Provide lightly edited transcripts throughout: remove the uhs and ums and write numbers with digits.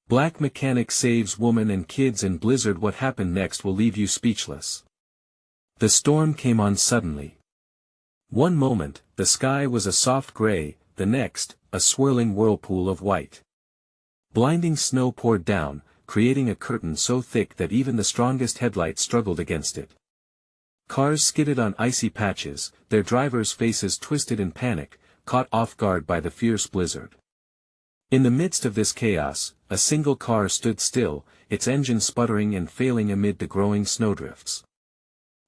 Black mechanic saves woman and kids in blizzard. What happened next will leave you speechless. The storm came on suddenly. One moment, the sky was a soft gray, the next, a swirling whirlpool of white. Blinding snow poured down, creating a curtain so thick that even the strongest headlight struggled against it. Cars skidded on icy patches, their drivers' faces twisted in panic, caught off guard by the fierce blizzard. In the midst of this chaos, a single car stood still, its engine sputtering and failing amid the growing snowdrifts.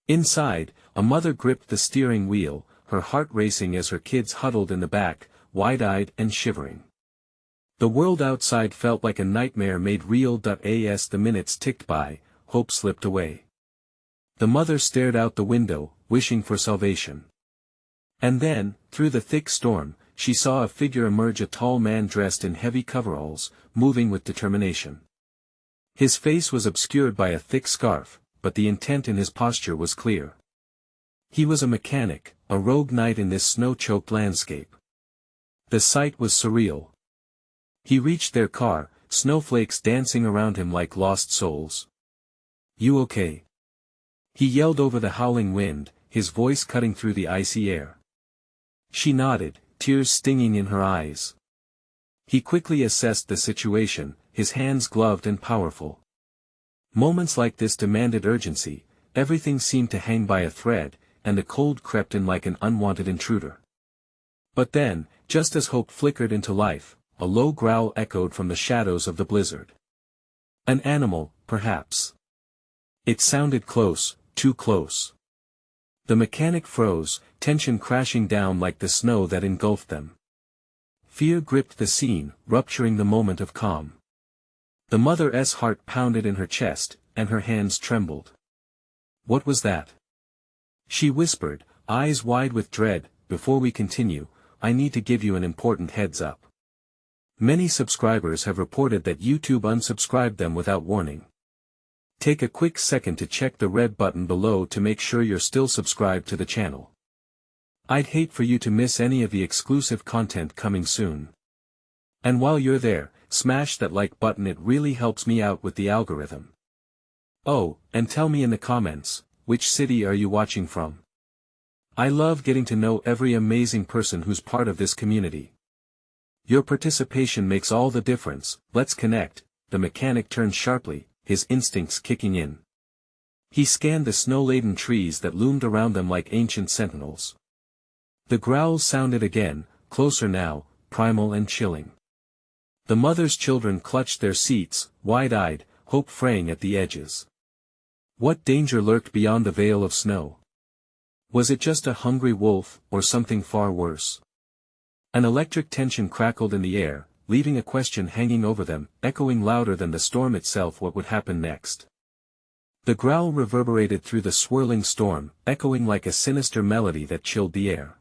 Inside, a mother gripped the steering wheel, her heart racing as her kids huddled in the back, wide-eyed and shivering. The world outside felt like a nightmare made real. As the minutes ticked by, hope slipped away. The mother stared out the window, wishing for salvation. And then, through the thick storm, she saw a figure emerge, a tall man dressed in heavy coveralls, moving with determination. His face was obscured by a thick scarf, but the intent in his posture was clear. He was a mechanic, a rogue knight in this snow-choked landscape. The sight was surreal. He reached their car, snowflakes dancing around him like lost souls. "You okay?" he yelled over the howling wind, his voice cutting through the icy air. She nodded, tears stinging in her eyes. He quickly assessed the situation, his hands gloved and powerful. Moments like this demanded urgency, everything seemed to hang by a thread, and the cold crept in like an unwanted intruder. But then, just as hope flickered into life, a low growl echoed from the shadows of the blizzard. An animal, perhaps. It sounded close, too close. The mechanic froze, tension crashing down like the snow that engulfed them. Fear gripped the scene, rupturing the moment of calm. The mother's heart pounded in her chest, and her hands trembled. "What was that?" she whispered, eyes wide with dread. "Before we continue, I need to give you an important heads up. Many subscribers have reported that YouTube unsubscribed them without warning. Take a quick second to check the red button below to make sure you're still subscribed to the channel. I'd hate for you to miss any of the exclusive content coming soon. And while you're there, smash that like button, it really helps me out with the algorithm. Oh, and tell me in the comments, which city are you watching from? I love getting to know every amazing person who's part of this community. Your participation makes all the difference. Let's connect." The mechanic turned sharply, his instincts kicking in. He scanned the snow-laden trees that loomed around them like ancient sentinels. The growls sounded again, closer now, primal and chilling. The mother's children clutched their seats, wide-eyed, hope fraying at the edges. What danger lurked beyond the veil of snow? Was it just a hungry wolf, or something far worse? An electric tension crackled in the air, leaving a question hanging over them, echoing louder than the storm itself. What would happen next? The growl reverberated through the swirling storm, echoing like a sinister melody that chilled the air.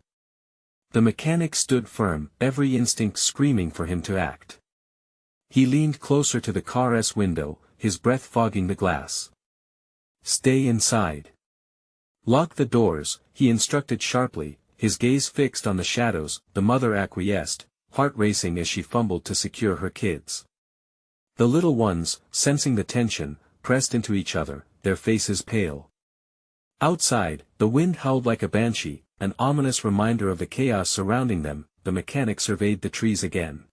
The mechanic stood firm, every instinct screaming for him to act. He leaned closer to the car's window, his breath fogging the glass. "Stay inside. Lock the doors," he instructed sharply, his gaze fixed on the shadows. The mother acquiesced, heart racing as she fumbled to secure her kids. The little ones, sensing the tension, pressed into each other, their faces pale. Outside, the wind howled like a banshee, an ominous reminder of the chaos surrounding them. The mechanic surveyed the trees again.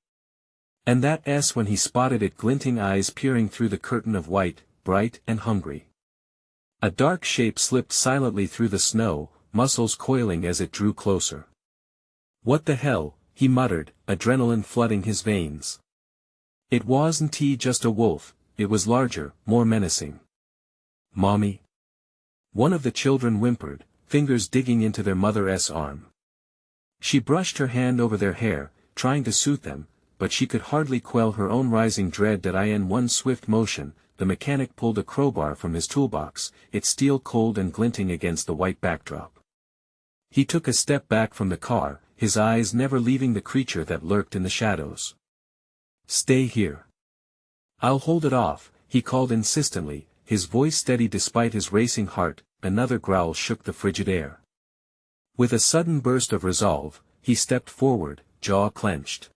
And that's when he spotted it, glinting eyes peering through the curtain of white, bright and hungry. A dark shape slipped silently through the snow, muscles coiling as it drew closer. "What the hell?" he muttered, adrenaline flooding his veins. It wasn't just a wolf, it was larger, more menacing. "Mommy?" One of the children whimpered, fingers digging into their mother's arm. She brushed her hand over their hair, trying to soothe them, but she could hardly quell her own rising dread. In one swift motion, the mechanic pulled a crowbar from his toolbox, its steel cold and glinting against the white backdrop. He took a step back from the car, his eyes never leaving the creature that lurked in the shadows. "Stay here. I'll hold it off," he called insistently, his voice steady despite his racing heart. Another growl shook the frigid air. With a sudden burst of resolve, he stepped forward, jaw clenched.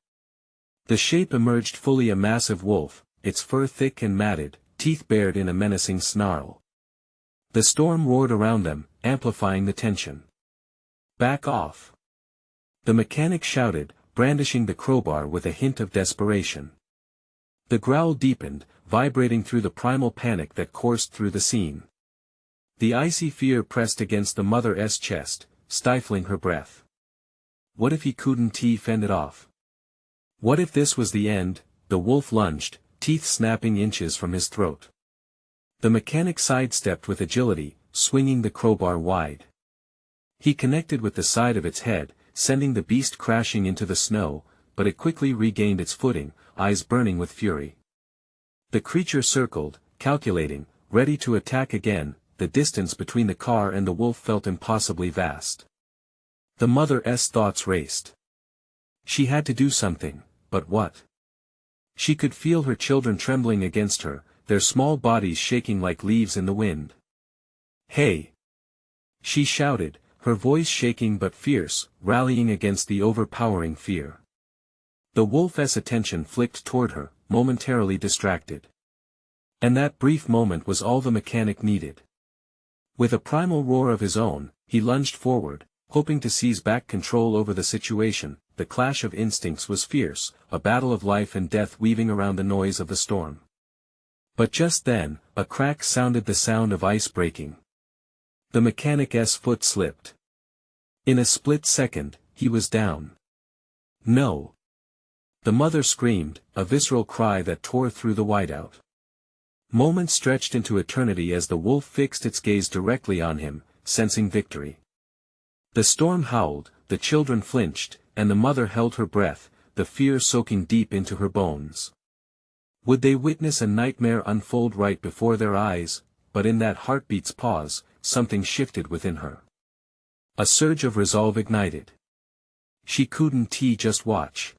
The shape emerged fully, a massive wolf, its fur thick and matted, teeth bared in a menacing snarl. The storm roared around them, amplifying the tension. "Back off!" the mechanic shouted, brandishing the crowbar with a hint of desperation. The growl deepened, vibrating through the primal panic that coursed through the scene. The icy fear pressed against the mother's chest, stifling her breath. What if he couldn't fend it off? What if this was the end? The wolf lunged, teeth snapping inches from his throat. The mechanic sidestepped with agility, swinging the crowbar wide. He connected with the side of its head, sending the beast crashing into the snow, but it quickly regained its footing, eyes burning with fury. The creature circled, calculating, ready to attack again. The distance between the car and the wolf felt impossibly vast. The mother's thoughts raced. She had to do something, but what? She could feel her children trembling against her, their small bodies shaking like leaves in the wind. "Hey!" she shouted, her voice shaking but fierce, rallying against the overpowering fear. The wolf's attention flicked toward her, momentarily distracted. And that brief moment was all the mechanic needed. With a primal roar of his own, he lunged forward, hoping to seize back control over the situation. The clash of instincts was fierce, a battle of life and death weaving around the noise of the storm. But just then, a crack sounded, the sound of ice breaking. The mechanic's foot slipped. In a split second, he was down. "No!" the mother screamed, a visceral cry that tore through the whiteout. Moments stretched into eternity as the wolf fixed its gaze directly on him, sensing victory. The storm howled, the children flinched, and the mother held her breath, the fear soaking deep into her bones. Would they witness a nightmare unfold right before their eyes? But in that heartbeat's pause, something shifted within her. A surge of resolve ignited. She couldn't just watch.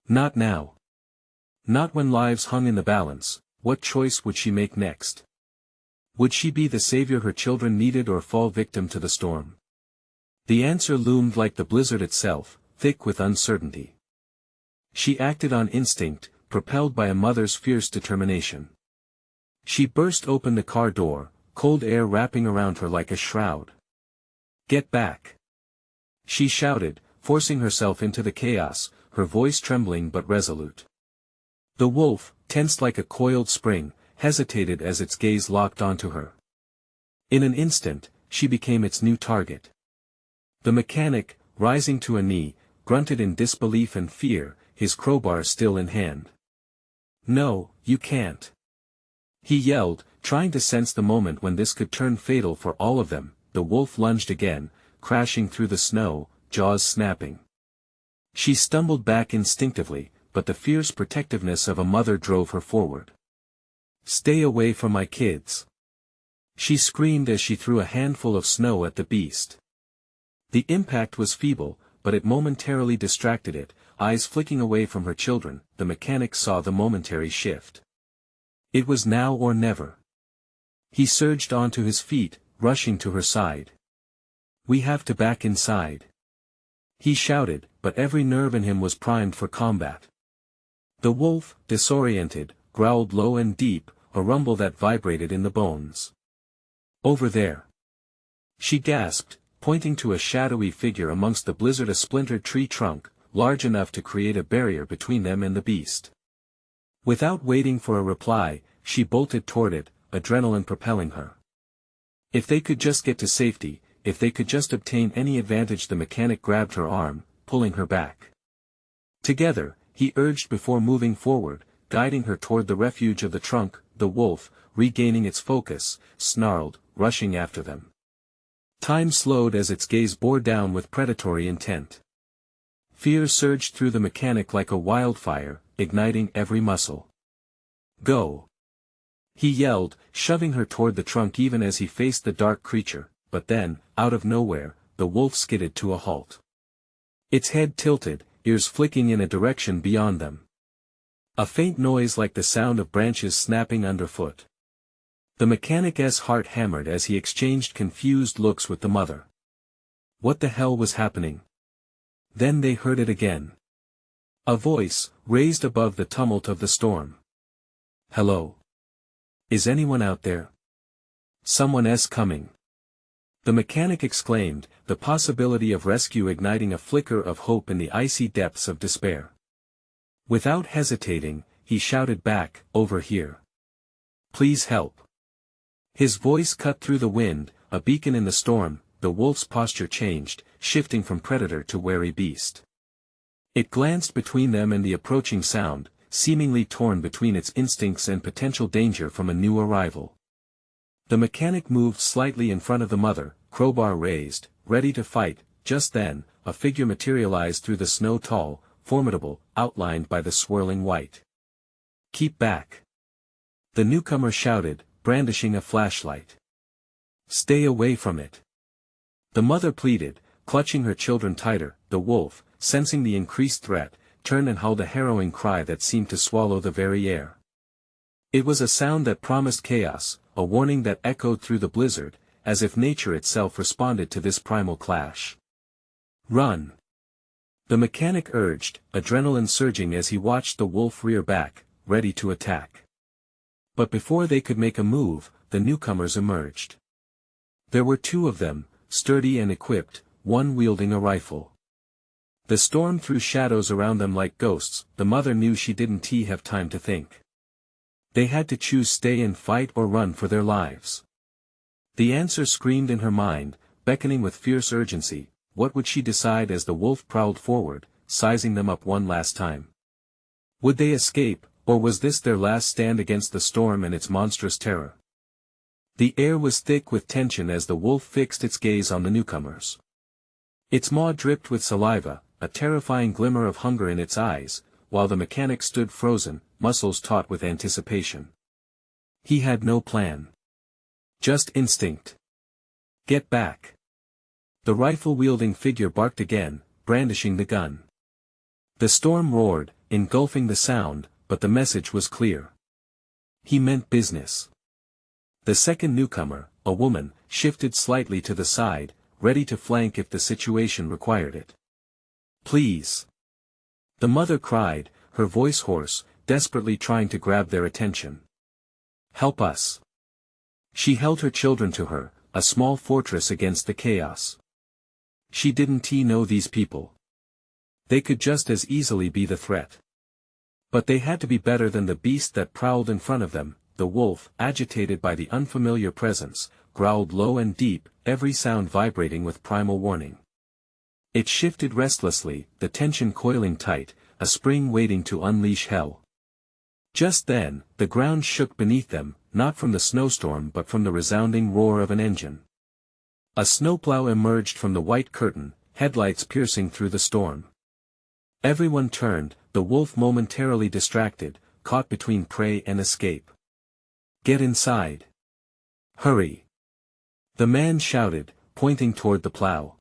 Not now. Not when lives hung in the balance. What choice would she make next? Would she be the savior her children needed or fall victim to the storm? The answer loomed like the blizzard itself, thick with uncertainty. She acted on instinct, propelled by a mother's fierce determination. She burst open the car door, cold air wrapping around her like a shroud. "Get back!" she shouted, forcing herself into the chaos, her voice trembling but resolute. The wolf, tensed like a coiled spring, hesitated as its gaze locked onto her. In an instant, she became its new target. The mechanic, rising to a knee, grunted in disbelief and fear, his crowbar still in hand. "No, you can't!" he yelled, trying to sense the moment when this could turn fatal for all of them. The wolf lunged again, crashing through the snow, jaws snapping. She stumbled back instinctively, but the fierce protectiveness of a mother drove her forward. "Stay away from my kids!" she screamed as she threw a handful of snow at the beast. The impact was feeble, but it momentarily distracted it, eyes flicking away from her children. The mechanic saw the momentary shift. It was now or never. He surged onto his feet, rushing to her side. "We have to back inside!" he shouted, but every nerve in him was primed for combat. The wolf, disoriented, growled low and deep, a rumble that vibrated in the bones. "Over there!" she gasped, pointing to a shadowy figure amongst the blizzard, a splintered tree trunk, large enough to create a barrier between them and the beast. Without waiting for a reply, she bolted toward it, adrenaline propelling her. If they could just get to safety, if they could just obtain any advantage. The mechanic grabbed her arm, pulling her back. Together, he urged before moving forward, guiding her toward the refuge of the trunk. The wolf, regaining its focus, snarled, rushing after them. Time slowed as its gaze bore down with predatory intent. Fear surged through the mechanic like a wildfire, igniting every muscle. "Go!" he yelled, shoving her toward the trunk even as he faced the dark creature. But then, out of nowhere, the wolf skidded to a halt. Its head tilted, ears flicking in a direction beyond them. A faint noise like the sound of branches snapping underfoot. The mechanic's heart hammered as he exchanged confused looks with the mother. What the hell was happening? Then they heard it again. A voice, raised above the tumult of the storm. Hello? Is anyone out there? Someone's coming. The mechanic exclaimed, the possibility of rescue igniting a flicker of hope in the icy depths of despair. Without hesitating, he shouted back, over here. Please help. His voice cut through the wind, a beacon in the storm. The wolf's posture changed, shifting from predator to wary beast. It glanced between them and the approaching sound, seemingly torn between its instincts and potential danger from a new arrival. The mechanic moved slightly in front of the mother, crowbar raised, ready to fight. Just then, a figure materialized through the snow, tall, formidable, outlined by the swirling white. Keep back. The newcomer shouted, brandishing a flashlight. Stay away from it. The mother pleaded, clutching her children tighter. The wolf, sensing the increased threat, turned and howled a harrowing cry that seemed to swallow the very air. It was a sound that promised chaos, a warning that echoed through the blizzard, as if nature itself responded to this primal clash. Run! The mechanic urged, adrenaline surging as he watched the wolf rear back, ready to attack. But before they could make a move, the newcomers emerged. There were two of them, sturdy and equipped, one wielding a rifle. The storm threw shadows around them like ghosts. The mother knew she didn't have time to think. They had to choose, stay and fight or run for their lives. The answer screamed in her mind, beckoning with fierce urgency. What would she decide as the wolf prowled forward, sizing them up one last time? Would they escape, or was this their last stand against the storm and its monstrous terror? The air was thick with tension as the wolf fixed its gaze on the newcomers. Its maw dripped with saliva, a terrifying glimmer of hunger in its eyes, while the mechanic stood frozen, muscles taut with anticipation. He had no plan. Just instinct. Get back. The rifle-wielding figure barked again, brandishing the gun. The storm roared, engulfing the sound, but the message was clear. He meant business. The second newcomer, a woman, shifted slightly to the side, ready to flank if the situation required it. Please. The mother cried, her voice hoarse, desperately trying to grab their attention. Help us. She held her children to her, a small fortress against the chaos. She didn't know these people. They could just as easily be the threat. But they had to be better than the beast that prowled in front of them. The wolf, agitated by the unfamiliar presence, growled low and deep, every sound vibrating with primal warning. It shifted restlessly, the tension coiling tight, a spring waiting to unleash hell. Just then, the ground shook beneath them, not from the snowstorm but from the resounding roar of an engine. A snowplow emerged from the white curtain, headlights piercing through the storm. Everyone turned, the wolf momentarily distracted, caught between prey and escape. Get inside. Hurry. The man shouted, pointing toward the plow.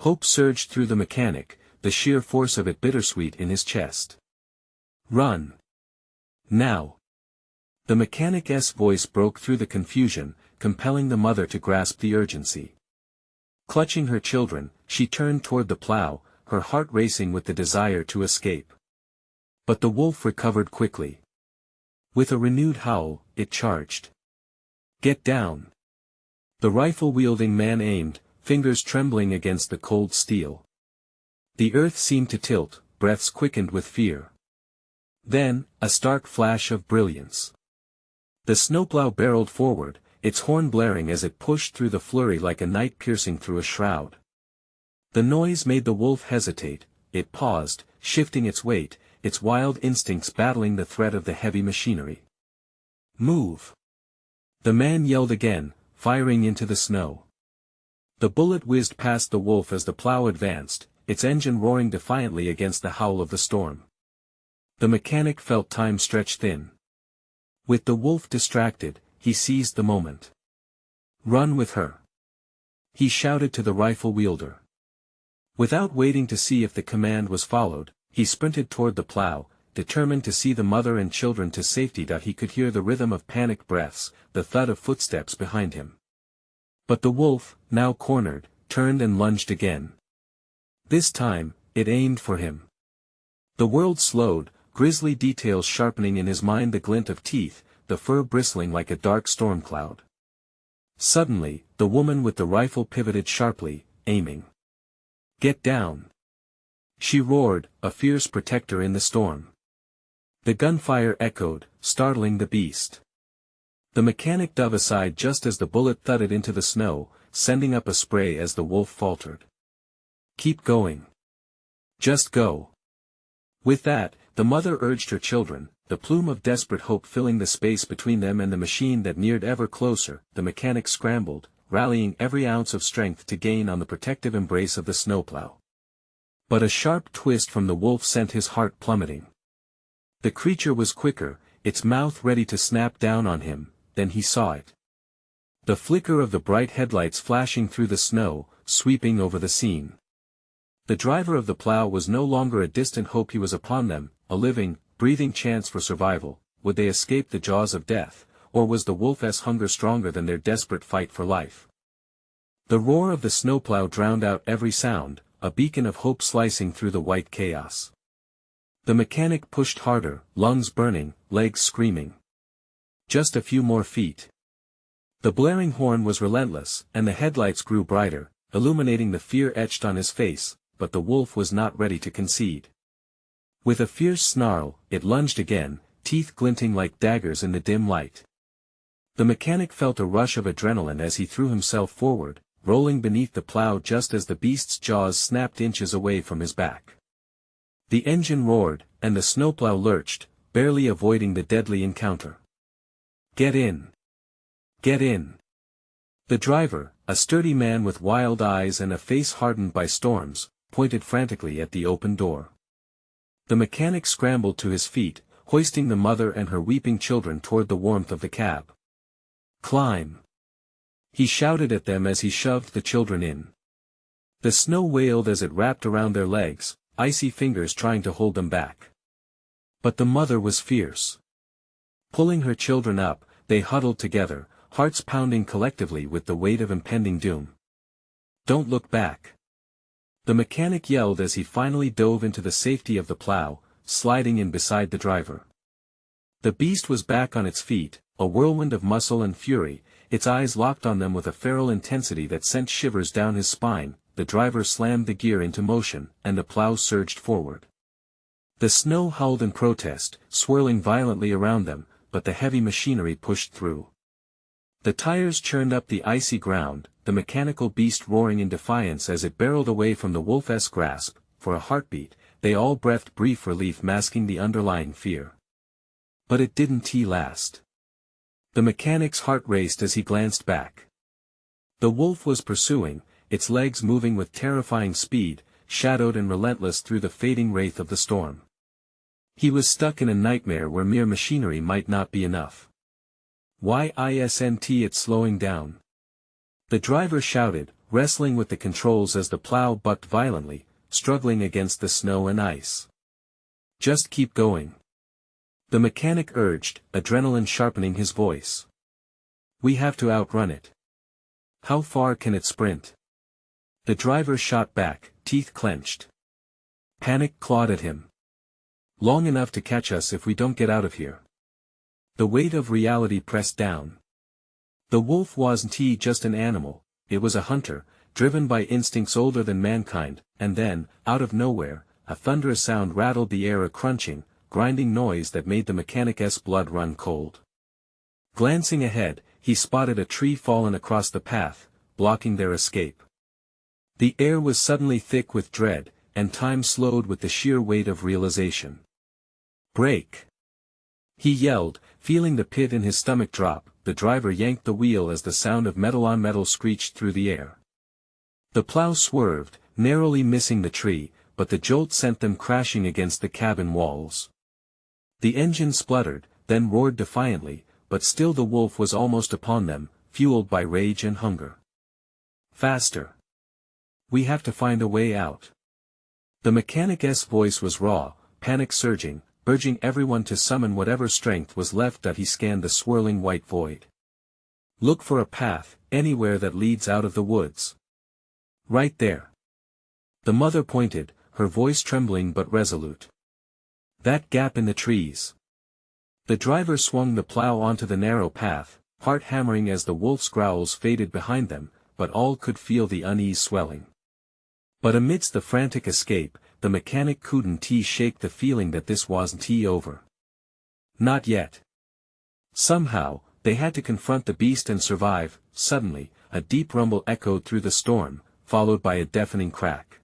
Hope surged through the mechanic, the sheer force of it bittersweet in his chest. Run. Now. The mechanic's voice broke through the confusion, compelling the mother to grasp the urgency. Clutching her children, she turned toward the plow, her heart racing with the desire to escape. But the wolf recovered quickly. With a renewed howl, it charged. Get down. The rifle-wielding man aimed, fingers trembling against the cold steel. The earth seemed to tilt, breaths quickened with fear. Then, a stark flash of brilliance. The snowplow barreled forward, its horn blaring as it pushed through the flurry like a knight piercing through a shroud. The noise made the wolf hesitate. It paused, shifting its weight, its wild instincts battling the threat of the heavy machinery. Move! The man yelled again, firing into the snow. The bullet whizzed past the wolf as the plow advanced, its engine roaring defiantly against the howl of the storm. The mechanic felt time stretch thin. With the wolf distracted, he seized the moment. Run with her. He shouted to the rifle wielder. Without waiting to see if the command was followed, he sprinted toward the plow, determined to see the mother and children to safety. He could hear the rhythm of panicked breaths, the thud of footsteps behind him. But the wolf, now cornered, turned and lunged again. This time, it aimed for him. The world slowed, grisly details sharpening in his mind, the glint of teeth, the fur bristling like a dark storm cloud. Suddenly, the woman with the rifle pivoted sharply, aiming. "Get down!" she roared, a fierce protector in the storm. The gunfire echoed, startling the beast. The mechanic dove aside just as the bullet thudded into the snow, sending up a spray as the wolf faltered. "Keep going. Just go." With that, the mother urged her children, the plume of desperate hope filling the space between them and the machine that neared ever closer. The mechanic scrambled, rallying every ounce of strength to gain on the protective embrace of the snowplow. But a sharp twist from the wolf sent his heart plummeting. The creature was quicker, its mouth ready to snap down on him. Then he saw it. The flicker of the bright headlights flashing through the snow, sweeping over the scene. The driver of the plow was no longer a distant hope, he was upon them, a living, breathing chance for survival. Would they escape the jaws of death, or was the wolf's hunger stronger than their desperate fight for life? The roar of the snowplow drowned out every sound, a beacon of hope slicing through the white chaos. The mechanic pushed harder, lungs burning, legs screaming. Just a few more feet. The blaring horn was relentless, and the headlights grew brighter, illuminating the fear etched on his face, but the wolf was not ready to concede. With a fierce snarl, it lunged again, teeth glinting like daggers in the dim light. The mechanic felt a rush of adrenaline as he threw himself forward, rolling beneath the plow just as the beast's jaws snapped inches away from his back. The engine roared, and the snowplow lurched, barely avoiding the deadly encounter. "Get in! Get in!" The driver, a sturdy man with wild eyes and a face hardened by storms, pointed frantically at the open door. The mechanic scrambled to his feet, hoisting the mother and her weeping children toward the warmth of the cab. "Climb!" he shouted at them as he shoved the children in. The snow wailed as it wrapped around their legs, icy fingers trying to hold them back. But the mother was fierce. Pulling her children up, they huddled together, hearts pounding collectively with the weight of impending doom. "Don't look back!" the mechanic yelled as he finally dove into the safety of the plow, sliding in beside the driver. The beast was back on its feet, a whirlwind of muscle and fury, its eyes locked on them with a feral intensity that sent shivers down his spine. The driver slammed the gear into motion, and the plow surged forward. The snow howled in protest, swirling violently around them, but the heavy machinery pushed through. The tires churned up the icy ground, the mechanical beast roaring in defiance as it barreled away from the wolf's grasp. For a heartbeat, they all breathed brief relief, masking the underlying fear. But it didn't last. The mechanic's heart raced as he glanced back. The wolf was pursuing, its legs moving with terrifying speed, shadowed and relentless through the fading wraith of the storm. He was stuck in a nightmare where mere machinery might not be enough. "Why isn't it slowing down?" the driver shouted, wrestling with the controls as the plow bucked violently, struggling against the snow and ice. "Just keep going," the mechanic urged, adrenaline sharpening his voice. "We have to outrun it." "How far can it sprint?" the driver shot back, teeth clenched. Panic clawed at him. "Long enough to catch us if we don't get out of here." The weight of reality pressed down. The wolf wasn't just an animal, it was a hunter, driven by instincts older than mankind. And then, out of nowhere, a thunderous sound rattled the air, a crunching, grinding noise that made the mechanic's blood run cold. Glancing ahead, he spotted a tree fallen across the path, blocking their escape. The air was suddenly thick with dread, and time slowed with the sheer weight of realization. "Brake!" he yelled, feeling the pit in his stomach drop. The driver yanked the wheel as the sound of metal on metal screeched through the air. The plow swerved, narrowly missing the tree, but the jolt sent them crashing against the cabin walls. The engine spluttered, then roared defiantly, but still the wolf was almost upon them, fueled by rage and hunger. "Faster! We have to find a way out." The mechanic's voice was raw, panic surging, urging everyone to summon whatever strength was left. He scanned the swirling white void. "Look for a path, anywhere that leads out of the woods." "Right there." The mother pointed, her voice trembling but resolute. That gap in the trees. The driver swung the plow onto the narrow path, heart hammering as the wolf's growls faded behind them, but all could feel the unease swelling. But amidst the frantic escape, the mechanic couldn't shake the feeling that this wasn't over. Not yet. Somehow, they had to confront the beast and survive. Suddenly, a deep rumble echoed through the storm, followed by a deafening crack.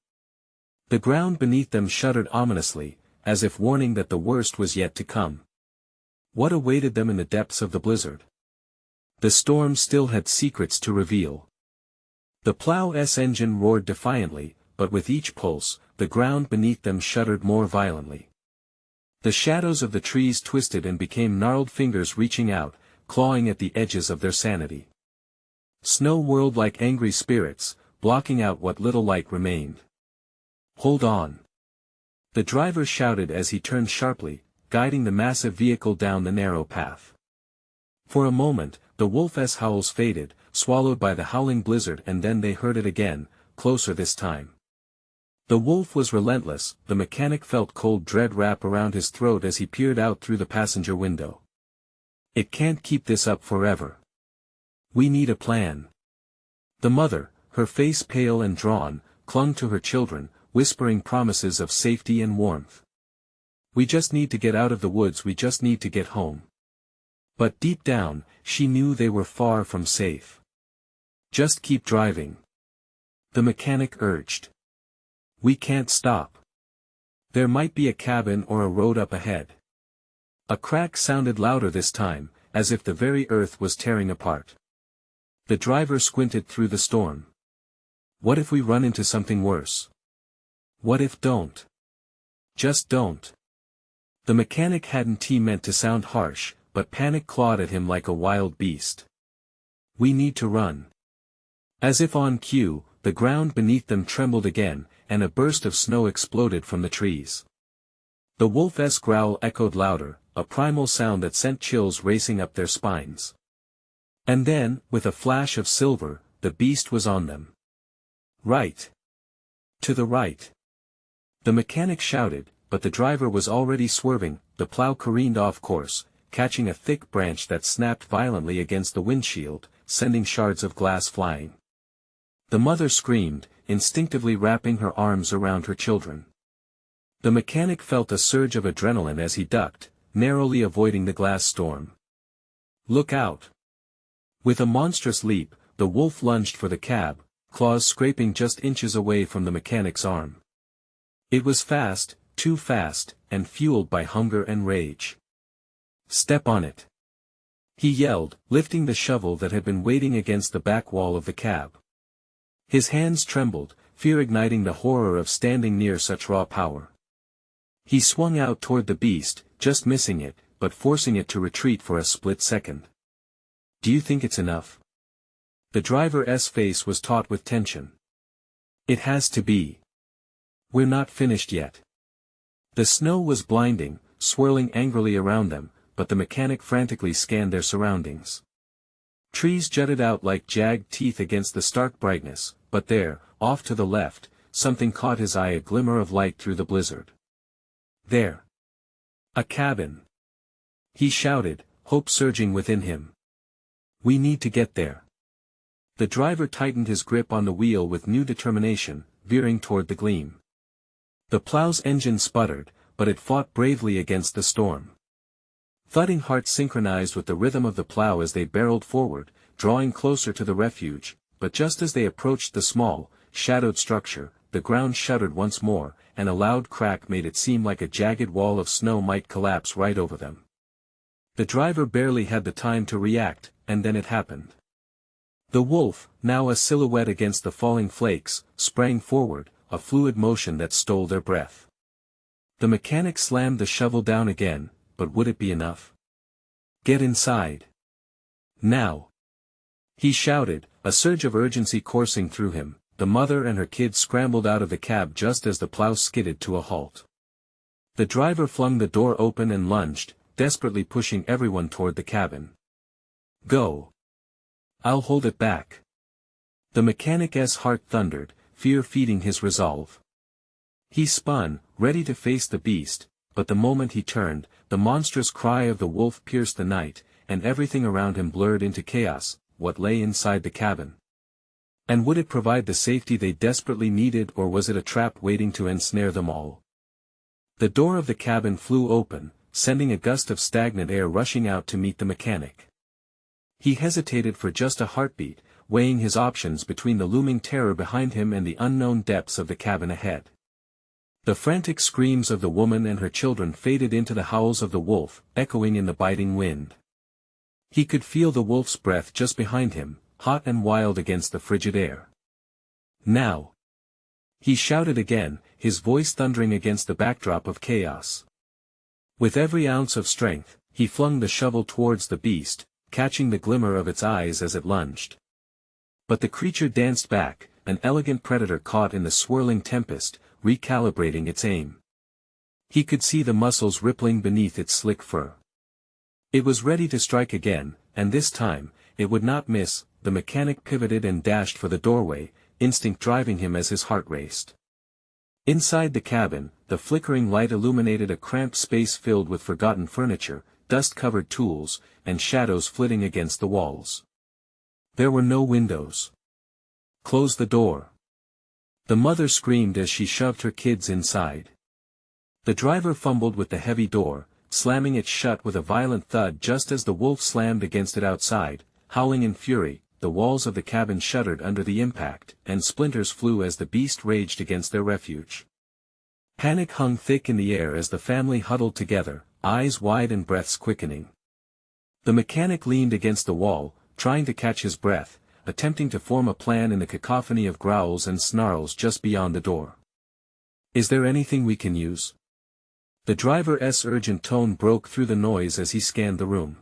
The ground beneath them shuddered ominously, as if warning that the worst was yet to come. What awaited them in the depths of the blizzard? The storm still had secrets to reveal. The plow's engine roared defiantly, but with each pulse, the ground beneath them shuddered more violently. The shadows of the trees twisted and became gnarled fingers reaching out, clawing at the edges of their sanity. Snow whirled like angry spirits, blocking out what little light remained. "Hold on!" the driver shouted as he turned sharply, guiding the massive vehicle down the narrow path. For a moment, the wolf's howls faded, swallowed by the howling blizzard, and then they heard it again, closer this time. The wolf was relentless. The mechanic felt cold dread wrap around his throat as he peered out through the passenger window. It can't keep this up forever. We need a plan. The mother, her face pale and drawn, clung to her children, whispering promises of safety and warmth. We just need to get out of the woods, we just need to get home. But deep down, she knew they were far from safe. Just keep driving. The mechanic urged. We can't stop. There might be a cabin or a road up ahead. A crack sounded louder this time, as if the very earth was tearing apart. The driver squinted through the storm. What if we run into something worse? What if don't? Just don't. The mechanic hadn't meant to sound harsh, but panic clawed at him like a wild beast. We need to run. As if on cue, the ground beneath them trembled again, and a burst of snow exploded from the trees. The wolf's growl echoed louder, a primal sound that sent chills racing up their spines. And then, with a flash of silver, the beast was on them. Right. To the right. The mechanic shouted, but the driver was already swerving. The plow careened off course, catching a thick branch that snapped violently against the windshield, sending shards of glass flying. The mother screamed, instinctively wrapping her arms around her children. The mechanic felt a surge of adrenaline as he ducked, narrowly avoiding the glass storm. Look out! With a monstrous leap, the wolf lunged for the cab, claws scraping just inches away from the mechanic's arm. It was fast, too fast, and fueled by hunger and rage. Step on it! He yelled, lifting the shovel that had been waiting against the back wall of the cab. His hands trembled, fear igniting the horror of standing near such raw power. He swung out toward the beast, just missing it, but forcing it to retreat for a split second. Do you think it's enough? The driver's face was taut with tension. It has to be. We're not finished yet. The snow was blinding, swirling angrily around them, but the mechanic frantically scanned their surroundings. Trees jutted out like jagged teeth against the stark brightness, but there, off to the left, something caught his eye, a glimmer of light through the blizzard. There. A cabin. He shouted, hope surging within him. We need to get there. The driver tightened his grip on the wheel with new determination, veering toward the gleam. The plow's engine sputtered, but it fought bravely against the storm. Thudding hearts synchronized with the rhythm of the plow as they barreled forward, drawing closer to the refuge, but just as they approached the small, shadowed structure, the ground shuddered once more, and a loud crack made it seem like a jagged wall of snow might collapse right over them. The driver barely had the time to react, and then it happened. The wolf, now a silhouette against the falling flakes, sprang forward, a fluid motion that stole their breath. The mechanic slammed the shovel down again, but would it be enough? Get inside. Now. He shouted, a surge of urgency coursing through him. The mother and her kids scrambled out of the cab just as the plow skidded to a halt. The driver flung the door open and lunged, desperately pushing everyone toward the cabin. Go. I'll hold it back. The mechanic's heart thundered, fear feeding his resolve. He spun, ready to face the beast, but the moment he turned, the monstrous cry of the wolf pierced the night, and everything around him blurred into chaos. What lay inside the cabin? And would it provide the safety they desperately needed, or was it a trap waiting to ensnare them all? The door of the cabin flew open, sending a gust of stagnant air rushing out to meet the mechanic. He hesitated for just a heartbeat, weighing his options between the looming terror behind him and the unknown depths of the cabin ahead. The frantic screams of the woman and her children faded into the howls of the wolf, echoing in the biting wind. He could feel the wolf's breath just behind him, hot and wild against the frigid air. Now! He shouted again, his voice thundering against the backdrop of chaos. With every ounce of strength, he flung the shovel towards the beast, catching the glimmer of its eyes as it lunged. But the creature danced back, an elegant predator caught in the swirling tempest, recalibrating its aim. He could see the muscles rippling beneath its slick fur. It was ready to strike again, and this time, it would not miss. The mechanic pivoted and dashed for the doorway, instinct driving him as his heart raced. Inside the cabin, the flickering light illuminated a cramped space filled with forgotten furniture, dust-covered tools, and shadows flitting against the walls. There were no windows. "Close the door." The mother screamed as she shoved her kids inside. The driver fumbled with the heavy door, slamming it shut with a violent thud just as the wolf slammed against it outside, howling in fury. The walls of the cabin shuddered under the impact, and splinters flew as the beast raged against their refuge. Panic hung thick in the air as the family huddled together, eyes wide and breaths quickening. The mechanic leaned against the wall, trying to catch his breath, attempting to form a plan in the cacophony of growls and snarls just beyond the door. "Is there anything we can use?" The driver's urgent tone broke through the noise as he scanned the room.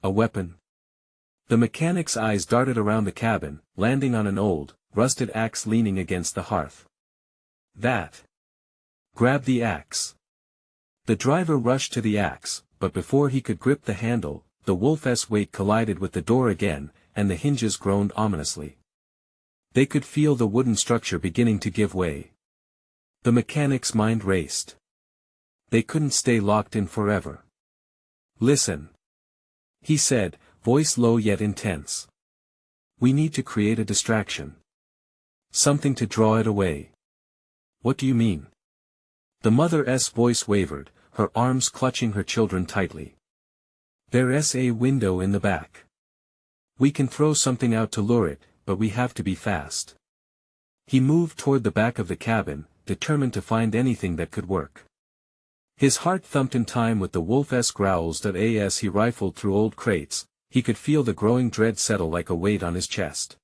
"A weapon?" The mechanic's eyes darted around the cabin, landing on an old, rusted axe leaning against the hearth. "That. Grab the axe." The driver rushed to the axe, but before he could grip the handle, the wolf's weight collided with the door again, and the hinges groaned ominously. They could feel the wooden structure beginning to give way. The mechanic's mind raced. They couldn't stay locked in forever. "Listen," he said, voice low yet intense. "We need to create a distraction. Something to draw it away." "What do you mean?" The mother's voice wavered, her arms clutching her children tightly. "There's a window in the back. We can throw something out to lure it, but we have to be fast." He moved toward the back of the cabin, determined to find anything that could work. His heart thumped in time with the wolf's growls as he rifled through old crates. He could feel the growing dread settle like a weight on his chest.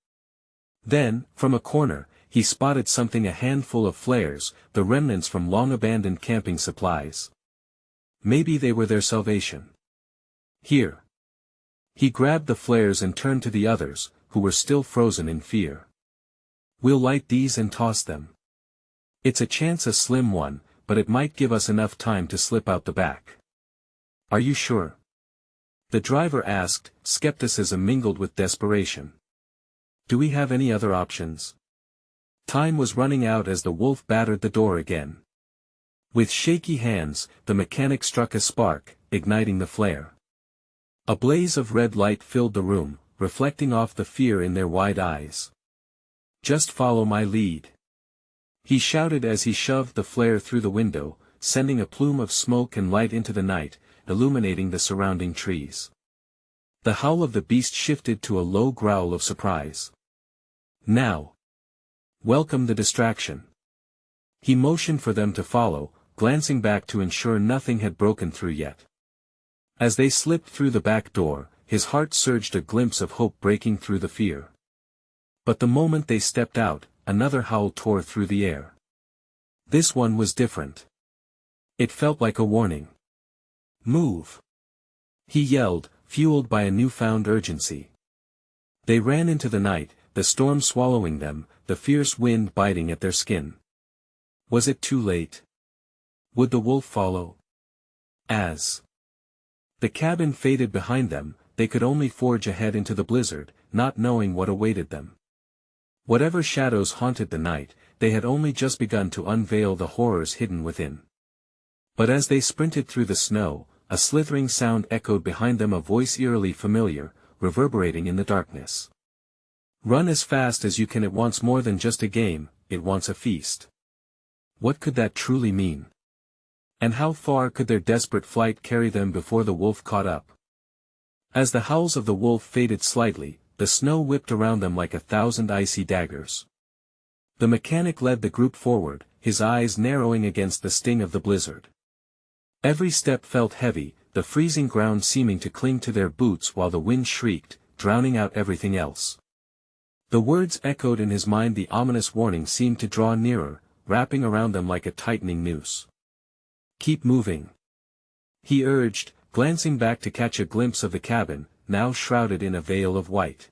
Then, from a corner, he spotted something, a handful of flares, the remnants from long-abandoned camping supplies. Maybe they were their salvation. "Here." He grabbed the flares and turned to the others, who were still frozen in fear. "We'll light these and toss them. It's a chance, a slim one, but it might give us enough time to slip out the back." "Are you sure?" the driver asked, skepticism mingled with desperation. "Do we have any other options?" Time was running out as the wolf battered the door again. With shaky hands, the mechanic struck a spark, igniting the flare. A blaze of red light filled the room, reflecting off the fear in their wide eyes. "Just follow my lead," he shouted as he shoved the flare through the window, sending a plume of smoke and light into the night, illuminating the surrounding trees. The howl of the beast shifted to a low growl of surprise. "Now. Welcome the distraction." He motioned for them to follow, glancing back to ensure nothing had broken through yet. As they slipped through the back door, his heart surged, a glimpse of hope breaking through the fear. But the moment they stepped out, another howl tore through the air. This one was different. It felt like a warning. "Move!" he yelled, fueled by a newfound urgency. They ran into the night, the storm swallowing them, the fierce wind biting at their skin. Was it too late? Would the wolf follow? As the cabin faded behind them, they could only forge ahead into the blizzard, not knowing what awaited them. Whatever shadows haunted the night, they had only just begun to unveil the horrors hidden within. But as they sprinted through the snow, a slithering sound echoed behind them, a voice eerily familiar, reverberating in the darkness. "Run as fast as you can, it wants more than just a game, it wants a feast." What could that truly mean? And how far could their desperate flight carry them before the wolf caught up? As the howls of the wolf faded slightly, the snow whipped around them like 1,000 icy daggers. The mechanic led the group forward, his eyes narrowing against the sting of the blizzard. Every step felt heavy, the freezing ground seeming to cling to their boots while the wind shrieked, drowning out everything else. The words echoed in his mind, the ominous warning seemed to draw nearer, wrapping around them like a tightening noose. "Keep moving," he urged, glancing back to catch a glimpse of the cabin, now shrouded in a veil of white.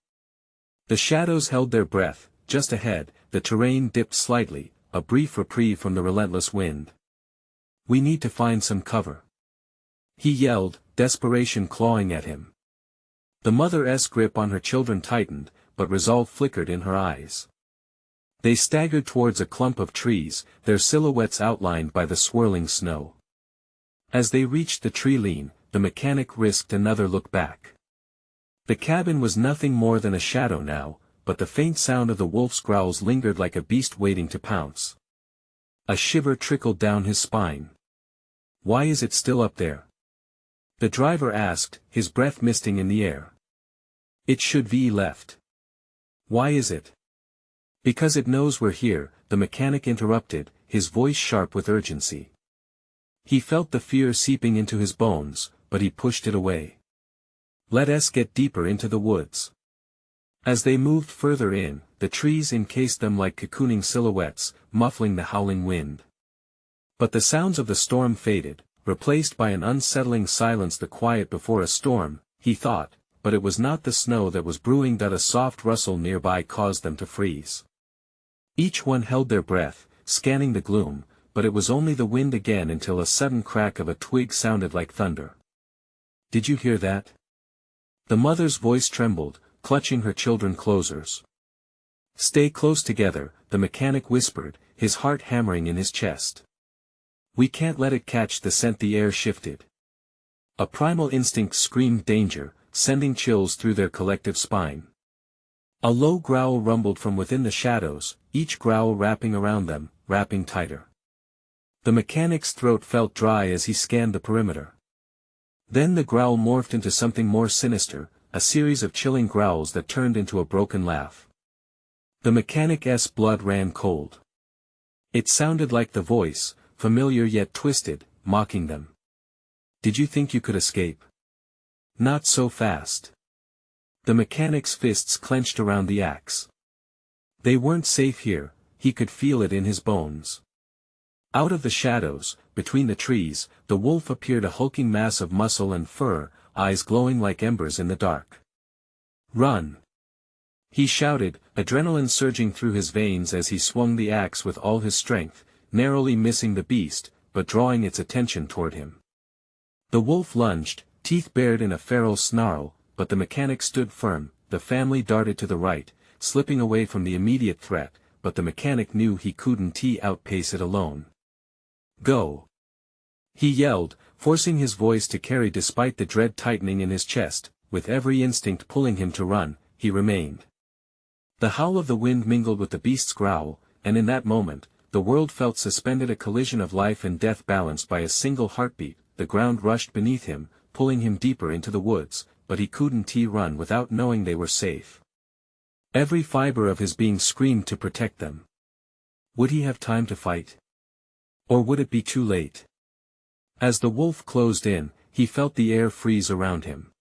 The shadows held their breath. Just ahead, the terrain dipped slightly, a brief reprieve from the relentless wind. "We need to find some cover," he yelled, desperation clawing at him. The mother's grip on her children tightened, but resolve flickered in her eyes. They staggered towards a clump of trees, their silhouettes outlined by the swirling snow. As they reached the tree lean, the mechanic risked another look back. The cabin was nothing more than a shadow now, but the faint sound of the wolf's growls lingered like a beast waiting to pounce. A shiver trickled down his spine. "Why is it still up there?" the driver asked, his breath misting in the air. "It should be left." "Why is it?" "Because it knows we're here," the mechanic interrupted, his voice sharp with urgency. He felt the fear seeping into his bones, but he pushed it away. "Let us get deeper into the woods." As they moved further in, the trees encased them like cocooning silhouettes, muffling the howling wind. But the sounds of the storm faded, replaced by an unsettling silence, the quiet before a storm, he thought, but it was not the snow that was brewing that a soft rustle nearby caused them to freeze. Each one held their breath, scanning the gloom, but it was only the wind again until a sudden crack of a twig sounded like thunder. "Did you hear that?" The mother's voice trembled, clutching her children closers. "Stay close together," the mechanic whispered, his heart hammering in his chest. "We can't let it catch the scent." The air shifted. A primal instinct screamed danger, sending chills through their collective spine. A low growl rumbled from within the shadows, each growl wrapping around them, wrapping tighter. The mechanic's throat felt dry as he scanned the perimeter. Then the growl morphed into something more sinister, a series of chilling growls that turned into a broken laugh. The mechanic's blood ran cold. It sounded like the voice, familiar yet twisted, mocking them. "Did you think you could escape? Not so fast." The mechanic's fists clenched around the axe. They weren't safe here, he could feel it in his bones. Out of the shadows, between the trees, the wolf appeared, a hulking mass of muscle and fur, eyes glowing like embers in the dark. "Run!" he shouted, adrenaline surging through his veins as he swung the axe with all his strength, narrowly missing the beast, but drawing its attention toward him. The wolf lunged, teeth bared in a feral snarl, but the mechanic stood firm. The family darted to the right, slipping away from the immediate threat, but the mechanic knew he couldn't outpace it alone. "Go!" he yelled, forcing his voice to carry despite the dread tightening in his chest. With every instinct pulling him to run, he remained. The howl of the wind mingled with the beast's growl, and in that moment, the world felt suspended, a collision of life and death balanced by a single heartbeat. The ground rushed beneath him, pulling him deeper into the woods, but he couldn't run without knowing they were safe. Every fiber of his being screamed to protect them. Would he have time to fight? Or would it be too late? As the wolf closed in, he felt the air freeze around him.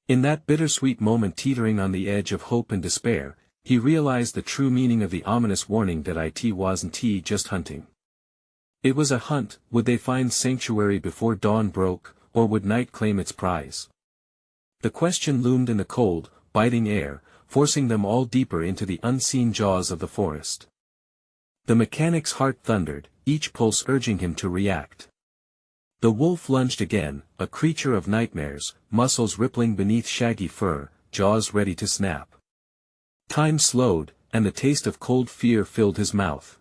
In that bittersweet moment, teetering on the edge of hope and despair, he realized the true meaning of the ominous warning that it wasn't just hunting. It was a hunt. Would they find sanctuary before dawn broke, or would night claim its prize? The question loomed in the cold, biting air, forcing them all deeper into the unseen jaws of the forest. The mechanic's heart thundered, each pulse urging him to react. The wolf lunged again, a creature of nightmares, muscles rippling beneath shaggy fur, jaws ready to snap. Time slowed, and the taste of cold fear filled his mouth.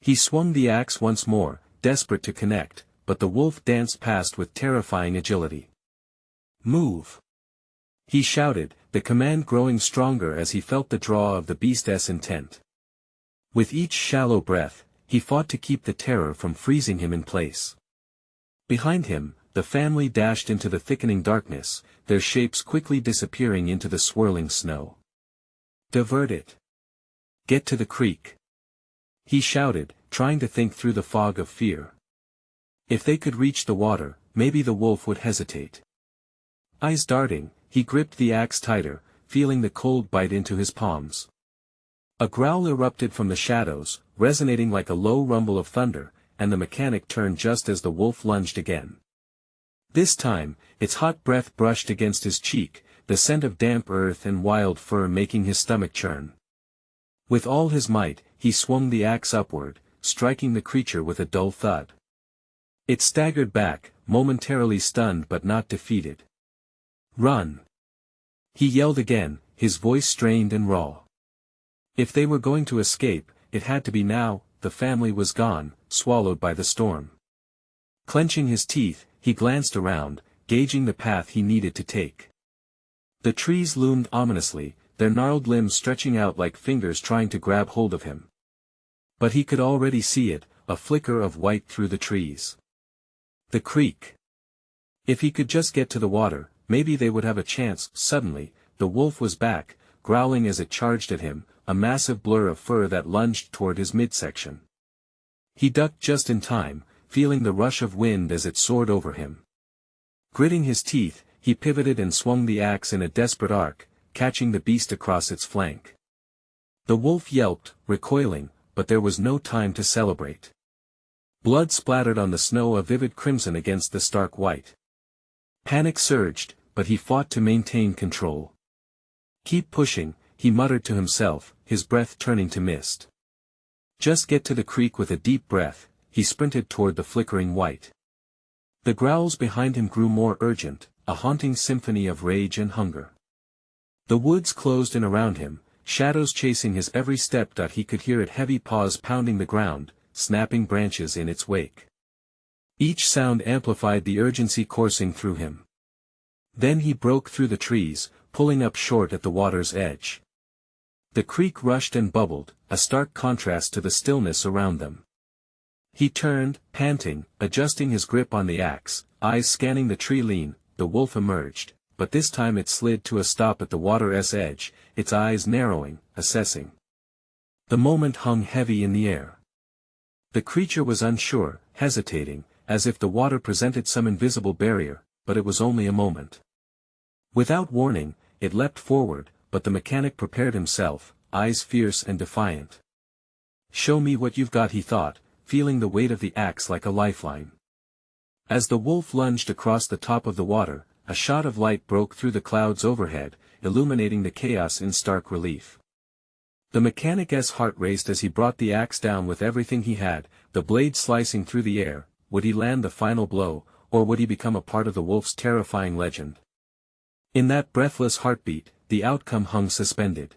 He swung the axe once more, desperate to connect, but the wolf danced past with terrifying agility. "Move!" he shouted, the command growing stronger as he felt the draw of the beast's intent. With each shallow breath, he fought to keep the terror from freezing him in place. Behind him, the family dashed into the thickening darkness, their shapes quickly disappearing into the swirling snow. "Divert it! Get to the creek!" he shouted, trying to think through the fog of fear. If they could reach the water, maybe the wolf would hesitate. Eyes darting, he gripped the axe tighter, feeling the cold bite into his palms. A growl erupted from the shadows, resonating like a low rumble of thunder, and the mechanic turned just as the wolf lunged again. This time, its hot breath brushed against his cheek, the scent of damp earth and wild fur making his stomach churn. With all his might, he swung the axe upward, striking the creature with a dull thud. It staggered back, momentarily stunned but not defeated. "Run!" he yelled again, his voice strained and raw. If they were going to escape, it had to be now. The family was gone, swallowed by the storm. Clenching his teeth, he glanced around, gauging the path he needed to take. The trees loomed ominously, their gnarled limbs stretching out like fingers trying to grab hold of him. But he could already see it, a flicker of white through the trees. The creek. If he could just get to the water, maybe they would have a chance. Suddenly, the wolf was back, growling as it charged at him, a massive blur of fur that lunged toward his midsection. He ducked just in time, feeling the rush of wind as it soared over him. Gritting his teeth, he pivoted and swung the axe in a desperate arc, catching the beast across its flank. The wolf yelped, recoiling, but there was no time to celebrate. Blood splattered on the snow, a vivid crimson against the stark white. Panic surged, but he fought to maintain control. "Keep pushing," he muttered to himself, his breath turning to mist. Just get to the creek. With a deep breath, he sprinted toward the flickering white. The growls behind him grew more urgent, a haunting symphony of rage and hunger. The woods closed in around him, shadows chasing his every step. He could hear it, heavy paws pounding the ground, snapping branches in its wake. Each sound amplified the urgency coursing through him. Then he broke through the trees, pulling up short at the water's edge. The creek rushed and bubbled, a stark contrast to the stillness around them. He turned, panting, adjusting his grip on the axe, eyes scanning the tree line. The wolf emerged, but this time it slid to a stop at the water's edge, its eyes narrowing, assessing. The moment hung heavy in the air. The creature was unsure, hesitating, as if the water presented some invisible barrier, but it was only a moment. Without warning, it leapt forward, but the mechanic prepared himself, eyes fierce and defiant. "Show me what you've got," he thought, feeling the weight of the axe like a lifeline. As the wolf lunged across the top of the water, a shot of light broke through the clouds overhead, illuminating the chaos in stark relief. The mechanic's heart raced as he brought the axe down with everything he had, the blade slicing through the air. Would he land the final blow, or would he become a part of the wolf's terrifying legend? In that breathless heartbeat, the outcome hung suspended.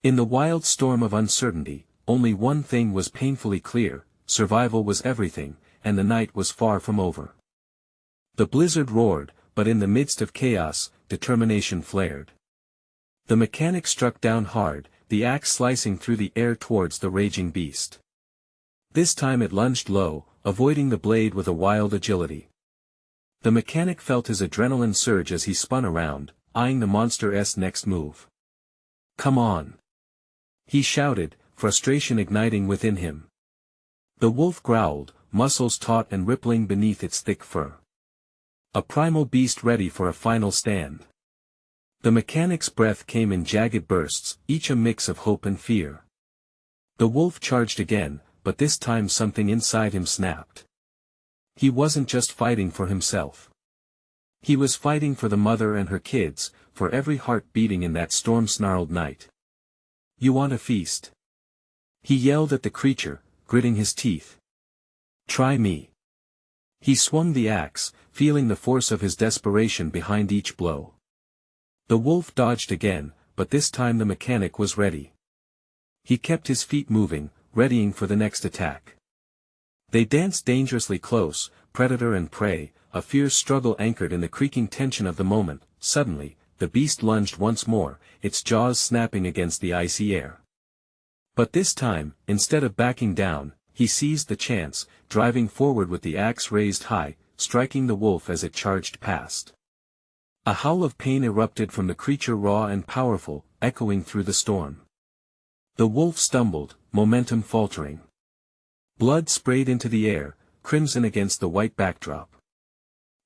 In the wild storm of uncertainty, only one thing was painfully clear: survival was everything, and the night was far from over. The blizzard roared, but in the midst of chaos, determination flared. The mechanic struck down hard, the axe slicing through the air towards the raging beast. This time it lunged low, avoiding the blade with a wild agility. The mechanic felt his adrenaline surge as he spun around, eyeing the monster's next move. "Come on!" he shouted, frustration igniting within him. The wolf growled, muscles taut and rippling beneath its thick fur. A primal beast ready for a final stand. The mechanic's breath came in jagged bursts, each a mix of hope and fear. The wolf charged again, but this time something inside him snapped. He wasn't just fighting for himself. He was fighting for the mother and her kids, for every heart beating in that storm-snarled night. "You want a feast?" he yelled at the creature, gritting his teeth. "Try me." He swung the axe, feeling the force of his desperation behind each blow. The wolf dodged again, but this time the mechanic was ready. He kept his feet moving, readying for the next attack. They danced dangerously close, predator and prey, a fierce struggle anchored in the creaking tension of the moment. Suddenly, the beast lunged once more, its jaws snapping against the icy air. But this time, instead of backing down, he seized the chance, driving forward with the axe raised high, striking the wolf as it charged past. A howl of pain erupted from the creature, raw and powerful, echoing through the storm. The wolf stumbled, momentum faltering. Blood sprayed into the air, crimson against the white backdrop.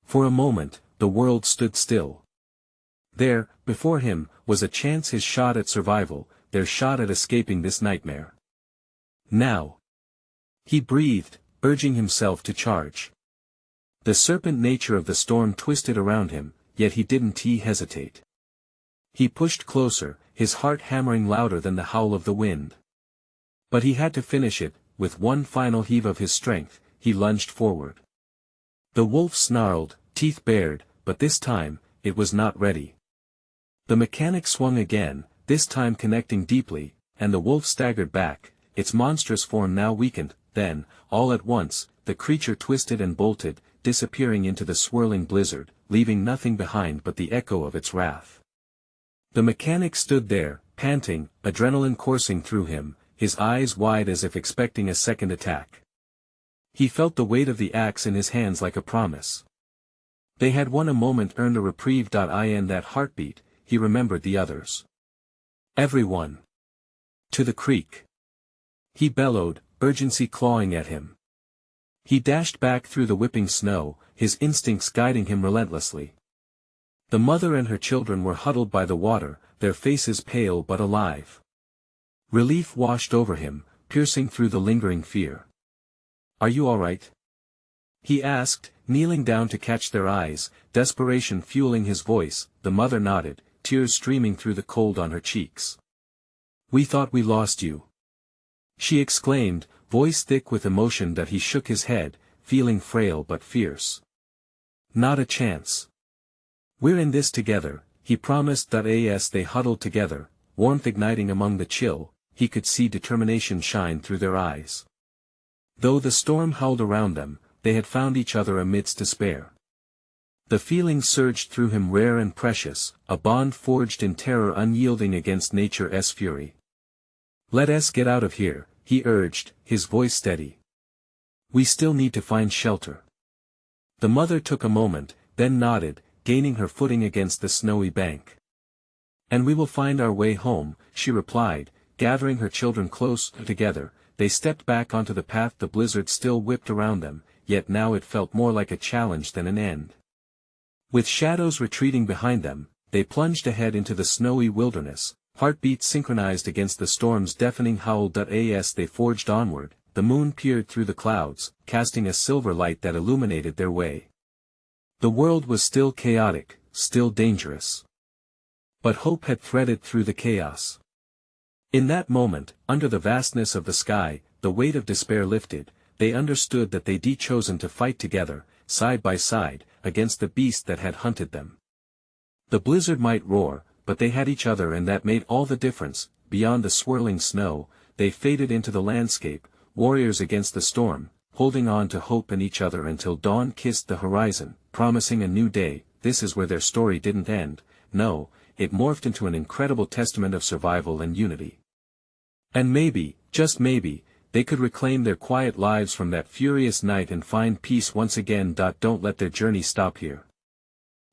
For a moment, the world stood still. There, before him, was a chance, his shot at survival, their shot at escaping this nightmare. Now. He breathed, urging himself to charge. The serpent nature of the storm twisted around him, yet he didn't hesitate. He pushed closer, his heart hammering louder than the howl of the wind. But he had to finish it. With one final heave of his strength, he lunged forward. The wolf snarled, teeth bared, but this time, it was not ready. The mechanic swung again, this time connecting deeply, and the wolf staggered back, its monstrous form now weakened. Then, all at once, the creature twisted and bolted, disappearing into the swirling blizzard, leaving nothing behind but the echo of its wrath. The mechanic stood there, panting, adrenaline coursing through him, his eyes wide as if expecting a second attack. He felt the weight of the axe in his hands like a promise. They had won a moment, earned a reprieve. In that heartbeat, he remembered the others. Everyone. To the creek. He bellowed, urgency clawing at him. He dashed back through the whipping snow, his instincts guiding him relentlessly. The mother and her children were huddled by the water, their faces pale but alive. Relief washed over him, piercing through the lingering fear. "Are you all right?" he asked, kneeling down to catch their eyes, desperation fueling his voice. The mother nodded, tears streaming through the cold on her cheeks. "We thought we lost you," she exclaimed, voice thick with emotion. That he shook his head, feeling frail but fierce. "Not a chance. We're in this together," he promised. As they huddled together, warmth igniting among the chill, he could see determination shine through their eyes. Though the storm howled around them, they had found each other amidst despair. The feeling surged through him, rare and precious, a bond forged in terror, unyielding against nature's fury. "Let us get out of here," he urged, his voice steady. "We still need to find shelter." The mother took a moment, then nodded, gaining her footing against the snowy bank. "And we will find our way home," she replied, gathering her children close together. They stepped back onto the path. The blizzard still whipped around them, yet now it felt more like a challenge than an end. With shadows retreating behind them, they plunged ahead into the snowy wilderness, heartbeats synchronized against the storm's deafening howl. As they forged onward, the moon peered through the clouds, casting a silver light that illuminated their way. The world was still chaotic, still dangerous. But hope had threaded through the chaos. In that moment, under the vastness of the sky, the weight of despair lifted. They understood that they'd chosen to fight together, side by side, against the beast that had hunted them. The blizzard might roar, but they had each other, and that made all the difference. Beyond the swirling snow, they faded into the landscape, warriors against the storm, holding on to hope and each other until dawn kissed the horizon, promising a new day. This is where their story didn't end. No, it morphed into an incredible testament of survival and unity. And maybe, just maybe, they could reclaim their quiet lives from that furious night and find peace once again. Don't let their journey stop here.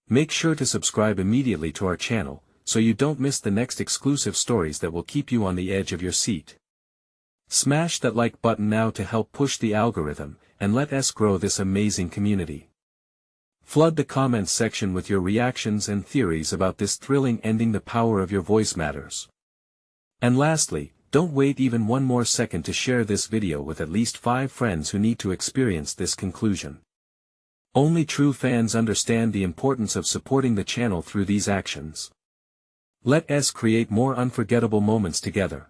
Make sure to subscribe immediately to our channel, so you don't miss the next exclusive stories that will keep you on the edge of your seat. Smash that like button now to help push the algorithm, and let us grow this amazing community. Flood the comments section with your reactions and theories about this thrilling ending. The power of your voice matters. And lastly, don't wait even one more second to share this video with at least 5 friends who need to experience this conclusion. Only true fans understand the importance of supporting the channel through these actions. Let us create more unforgettable moments together.